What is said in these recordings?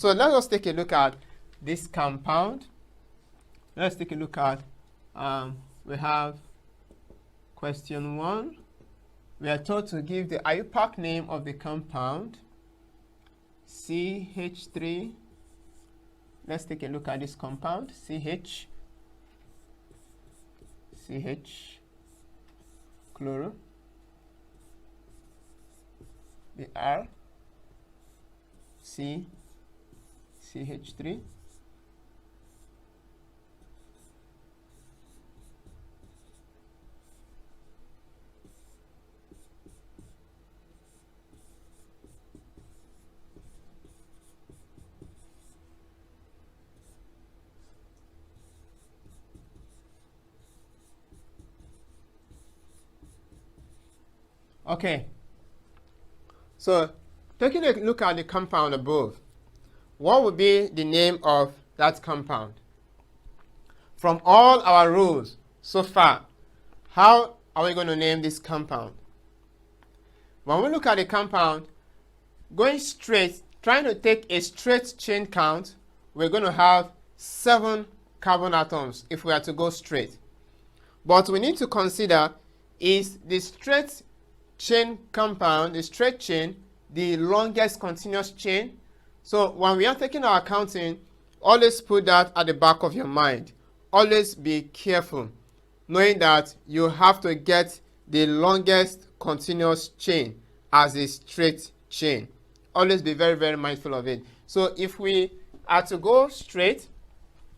So let us take a look at this compound. Let's take a look at, we have question 1. We are told to give the IUPAC name of the compound, CH3. Let's take a look at this compound, CH, chloro, the R, C, CH3, okay. So taking a look at the compound above, what would be the name of that compound? From all our rules so far, how are we going to name this compound? When we look at the compound, going straight, trying to take a straight chain count, we're going to have 7 carbon atoms if we are to go straight. But we need to consider, is the straight chain compound, the straight chain, the longest continuous chain? So when we are taking our counting, always put that at the back of your mind. Always be careful, knowing that you have to get the longest continuous chain as a straight chain. Always be very, very mindful of it. So if we are to go straight,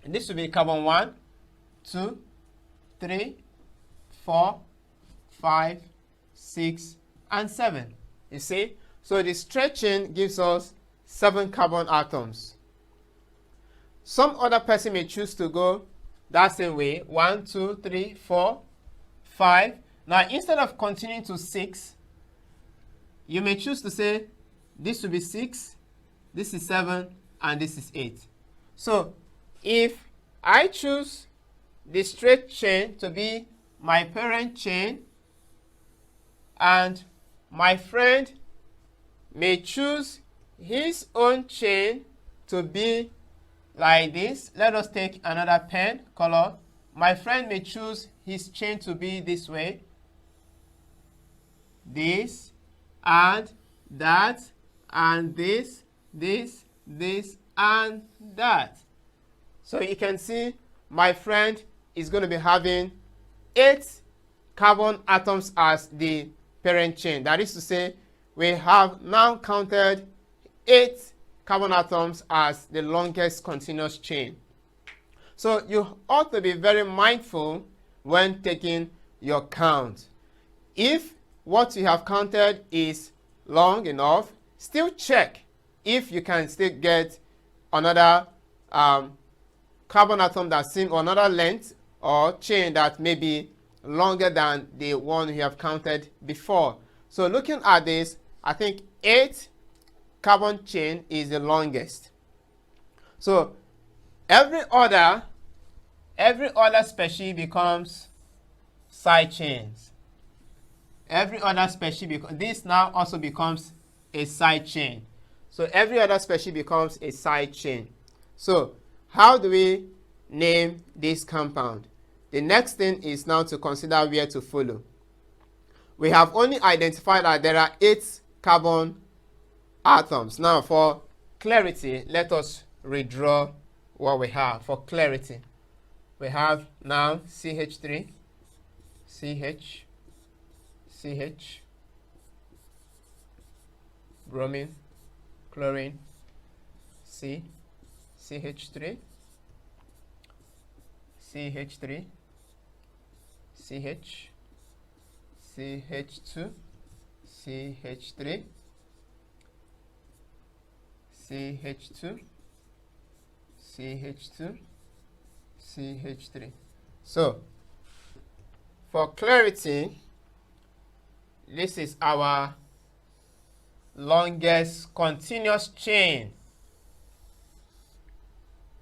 this will be carbon 1, 2, 3, 4, 5, 6, and 7. You see? So the straight chain gives us 7 carbon atoms. Some other person may choose to go that same way. 1, 2, 3, 4, 5. Now instead of continuing to 6, you may choose to say this will be 6, this is 7, and this is 8. So if I choose the straight chain to be my parent chain, and my friend may choose his own chain to be like this. Let us take another pen color. My friend may choose his chain to be this way, this, and that, and this, and that. So you can see my friend is going to be having 8 carbon atoms as the parent chain. That is to say, we have now counted 8 carbon atoms as the longest continuous chain. So you ought to be very mindful when taking your count. If what you have counted is long enough, still check if you can still get another carbon atom that's in another length or chain that may be longer than the one you have counted before. So looking at this, I think 8 carbon chain is the longest. So every other species becomes side chains. Every other species, this now also becomes a side chain. So every other species becomes a side chain. So how do we name this compound? The next thing is now to consider where to follow. We have only identified that there are 8 carbon atoms. Now for clarity, let us redraw what we have. For clarity, we have now CH3, CH, CH, bromine, chlorine, C, CH3, CH3, CH, CH2, CH3, CH2, CH2, CH3. So, for clarity, this is our longest continuous chain.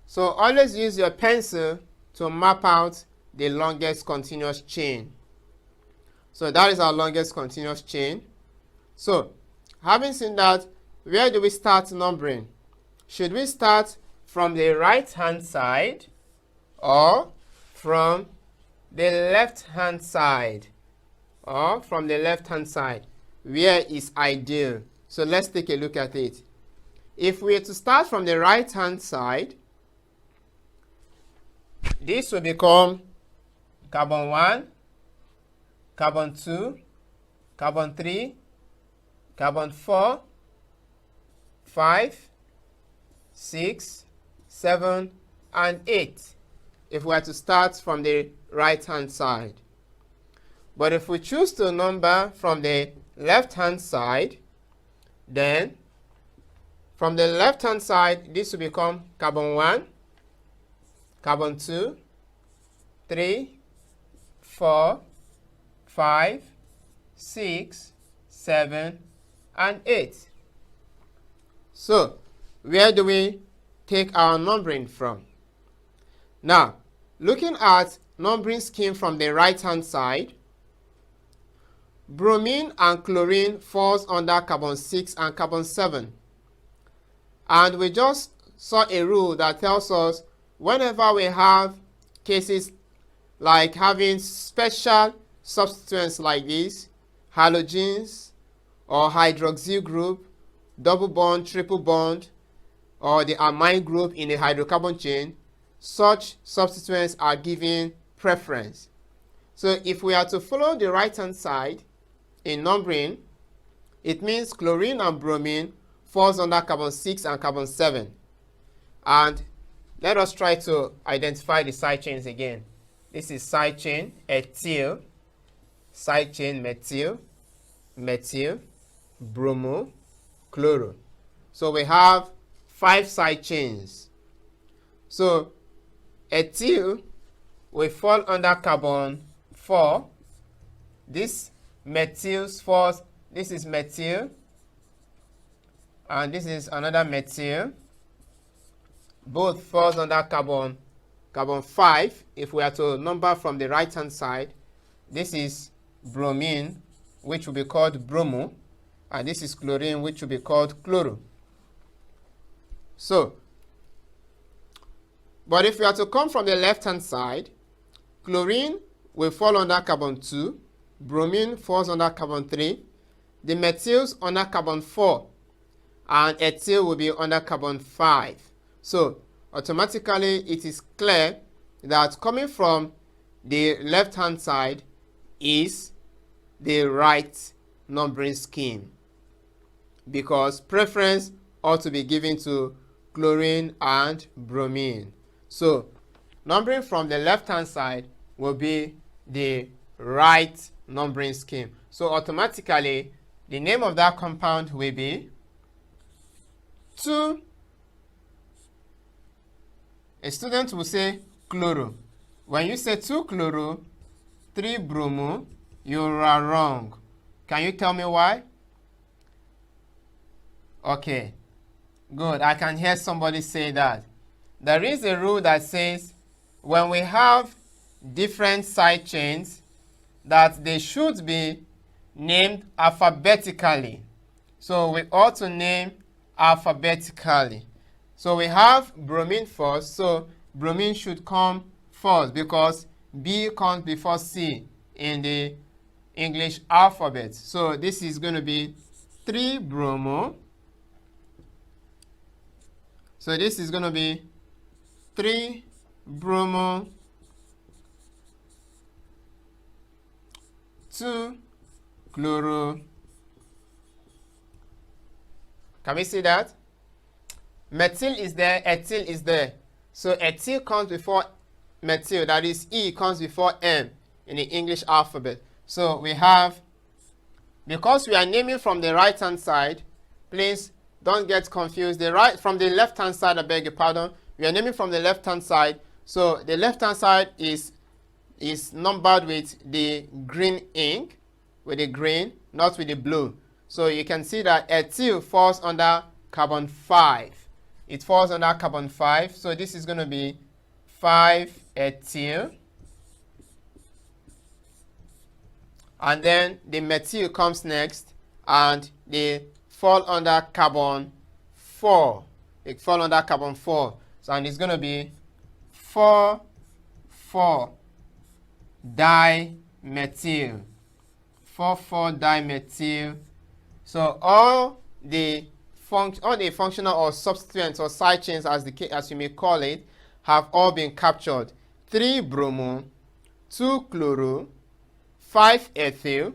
So always use your pencil to map out the longest continuous chain. So that is our longest continuous chain. So having seen that, where do we start numbering? should we start from the right-hand side or from the left-hand side? Or from the left-hand side? Where is ideal? So let's take a look at it. If we are to start from the right-hand side, this will become carbon 1, carbon 2, carbon 3, carbon 4, 5, 6, 7, and 8, if we are to start from the right-hand side. But if we choose to number from the left-hand side, then from the left-hand side, this will become carbon 1, carbon 2, 3, 4, 5, 6, 7, and 8. So, where do we take our numbering from? Now, looking at numbering scheme from the right-hand side, bromine and chlorine falls under carbon 6 and carbon 7. And we just saw a rule that tells us whenever we have cases like having special substituents like this, halogens or hydroxyl group, double bond, triple bond, or the amine group in the hydrocarbon chain, such substituents are given preference. So if we are to follow the right-hand side in numbering, it means chlorine and bromine falls under carbon 6 and carbon 7. And let us try to identify the side chains again. This is side chain ethyl, side chain methyl, methyl, bromo, chloro. So we have 5 side chains. So ethyl will fall under carbon 4. This methyl falls, this is methyl, and this is another methyl. Both falls under carbon 5. If we are to number from the right hand side, this is bromine, which will be called bromo, and this is chlorine, which will be called chloro. So, but if we are to come from the left hand side, chlorine will fall under carbon 2, bromine falls under carbon 3, the methyls under carbon 4, and ethyl will be under carbon 5. So automatically it is clear that coming from the left hand side is the right numbering scheme, because preference ought to be given to chlorine and bromine. So numbering from the left hand side will be the right numbering scheme. So automatically the name of that compound will be 2. A student will say chloro. When you say 2-chloro, 3-bromo, you are wrong. Can you tell me why? Okay, good. I can hear somebody say that. There is a rule that says when we have different side chains, that they should be named alphabetically. So we ought to name alphabetically. So we have bromine first, so bromine should come first because B comes before C in the English alphabet. So this is going to be 3-bromo. So this is going to be 3-bromo, 2-chloro. Can we see that? Methyl is there, ethyl is there. So ethyl comes before methyl, that is E comes before M in the English alphabet. So we have, because we are naming from the right hand side, please don't get confused. From the left hand side, I beg your pardon, we are naming from the left hand side. So the left hand side is numbered with the green ink, with the green, not with the blue. So you can see that ethyl falls under carbon 5. It falls under carbon 5. So this is going to be 5-ethyl. And then the methyl comes next, and they fall under carbon 4. It fall under carbon 4. So, and it's going to be 4,4-dimethyl. 4,4-dimethyl. So all the functional or substituents or side chains, as you may call it, have all been captured. 3-bromo, 2-chloro, 5-ethyl,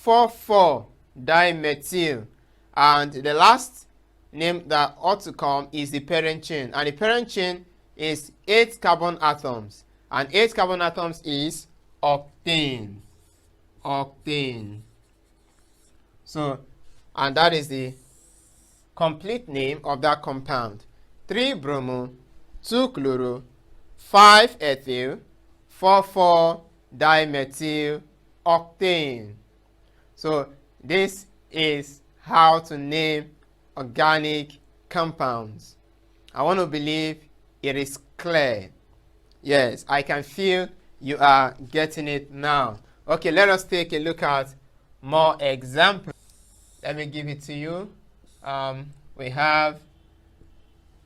4,4-dimethyl. And the last name that ought to come is the parent chain. And the parent chain is 8 carbon atoms. And 8 carbon atoms is octane. Octane. So, and that is the complete name of that compound. 3-bromo, 2-chloro, 5-ethyl, 4,4-dimethyl octane. So this is how to name organic compounds. I want to believe it is clear. Yes, I can feel you are getting it now. Okay, let us take a look at more examples. Let me give it to you. We have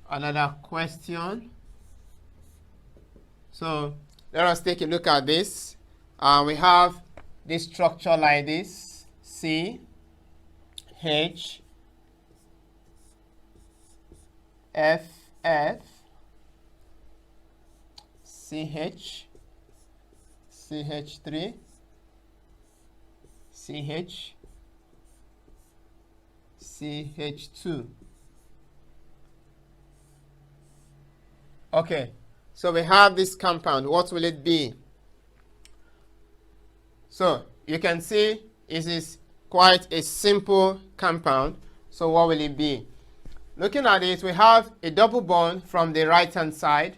another question. So let us take a look at this. We have this structure like this: C, H, F, F, CH, CH3, CH, CH2. Okay, so we have this compound. What will it be? So you can see it is quite a simple compound. So what will it be? Looking at it, we have a double bond from the right hand side,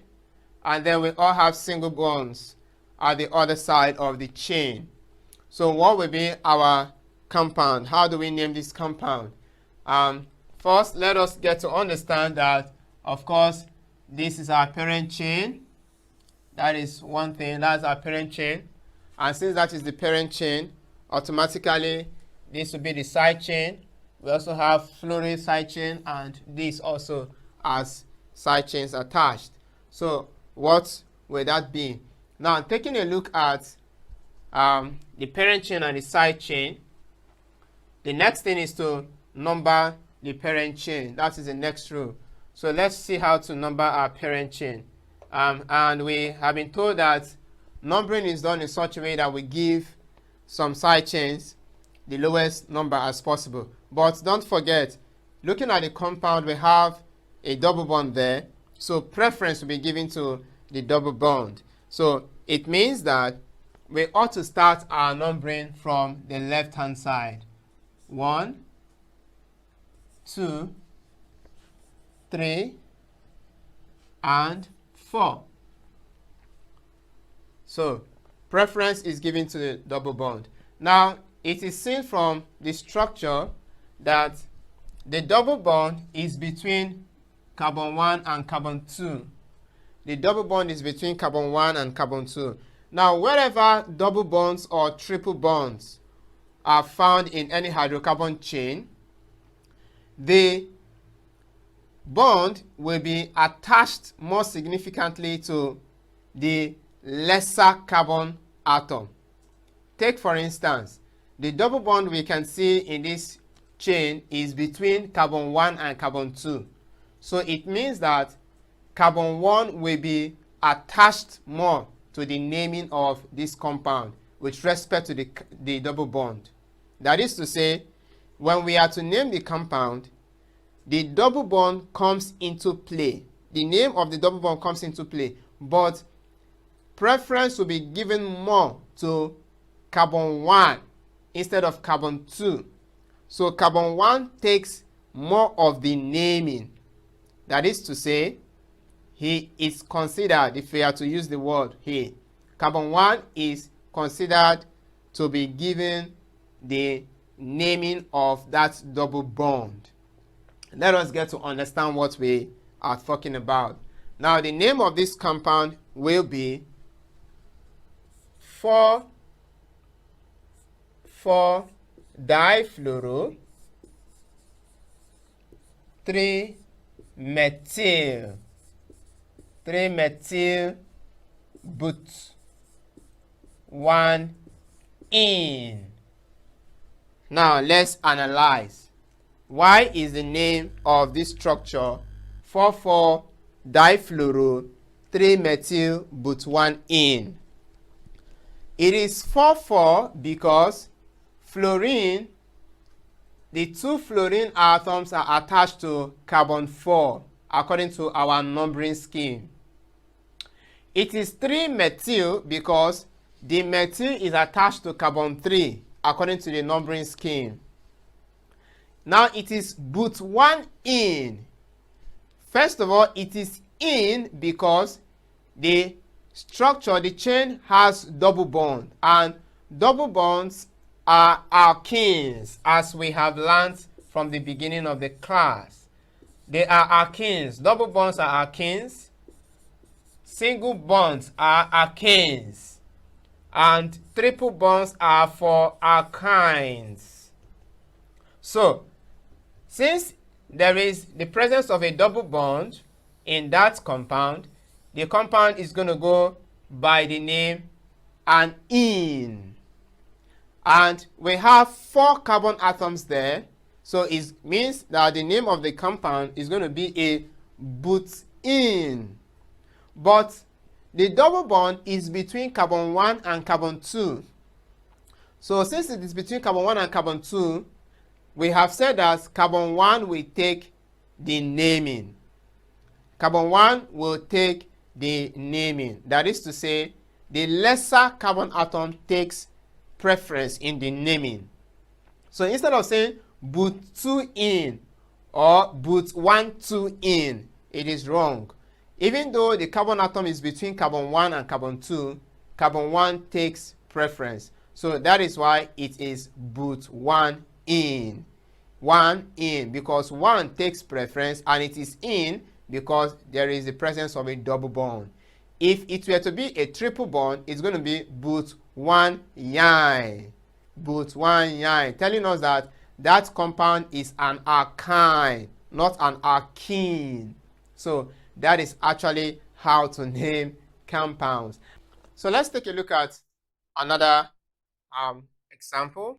and then we all have single bonds at the other side of the chain. So what will be our compound? How do we name this compound? First, let us get to understand that, of course, this is our parent chain. That is one thing. That's our parent chain. And since that is the parent chain, automatically this will be the side chain. We also have fluoride side chain, and this also has side chains attached. So what will that be? Now, taking a look at the parent chain and the side chain, the next thing is to number the parent chain. That is the next rule. So let's see how to number our parent chain. And we have been told that numbering is done in such a way that we give some side chains the lowest number as possible. But don't forget, looking at the compound, we have a double bond there. So preference will be given to the double bond. So it means that we ought to start our numbering from the left-hand side. 1, 2, 3, and 4. So preference is given to the double bond. Now, it is seen from the structure that the double bond is between carbon 1 and carbon 2. The double bond is between carbon 1 and carbon 2. Now, wherever double bonds or triple bonds are found in any hydrocarbon chain, the bond will be attached more significantly to the lesser carbon atom. Take, for instance, the double bond we can see in this chain is between carbon 1 and carbon 2. So it means that carbon 1 will be attached more to the naming of this compound with respect to the double bond. That is to say, when we are to name the compound, the double bond comes into play. The name of the double bond comes into play, but preference will be given more to carbon 1 instead of carbon 2. So carbon 1 takes more of the naming. That is to say, he is considered, if we are to use the word here, carbon 1 is considered to be given the naming of that double bond. Let us get to understand what we are talking about. Now, the name of this compound will be 4,4-difluoro 3 methyl. 3-methyl but 1-ene. Now let's analyze. Why is the name of this structure 4,4-difluoro 3-methyl but 1-ene? It is 4,4 because fluorine, the 2 fluorine atoms are attached to carbon 4 according to our numbering scheme. It is 3-methyl because the methyl is attached to carbon 3 according to the numbering scheme. Now it is but 1-ene. First of all, it is ene because the structure, the chain has double bond, and double bonds are alkenes, as we have learned from the beginning of the class. They are alkenes. Double bonds are alkenes. Single bonds are alkanes. And triple bonds are for alkynes. So, since there is the presence of a double bond in that compound, the compound is going to go by the name an ene. And we have 4 carbon atoms there, so it means that the name of the compound is going to be a butene. But the double bond is between carbon 1 and carbon 2. So since it is between carbon 1 and carbon 2, we have said that carbon 1 will take the naming. Carbon 1 will take the naming. That is to say, the lesser carbon atom takes preference in the naming. So instead of saying but2-ene or but1,2-ene, it is wrong. Even though the carbon atom is between carbon 1 and carbon 2, carbon 1 takes preference. So that is why it is but1-ene. 1-ene because 1 takes preference, and it is ene because there is the presence of a double bond. If it were to be a triple bond, it's going to be but1-yne. But1-yne, telling us that that compound is an alkyne, not an alkene. So that is actually how to name compounds. So let's take a look at another example.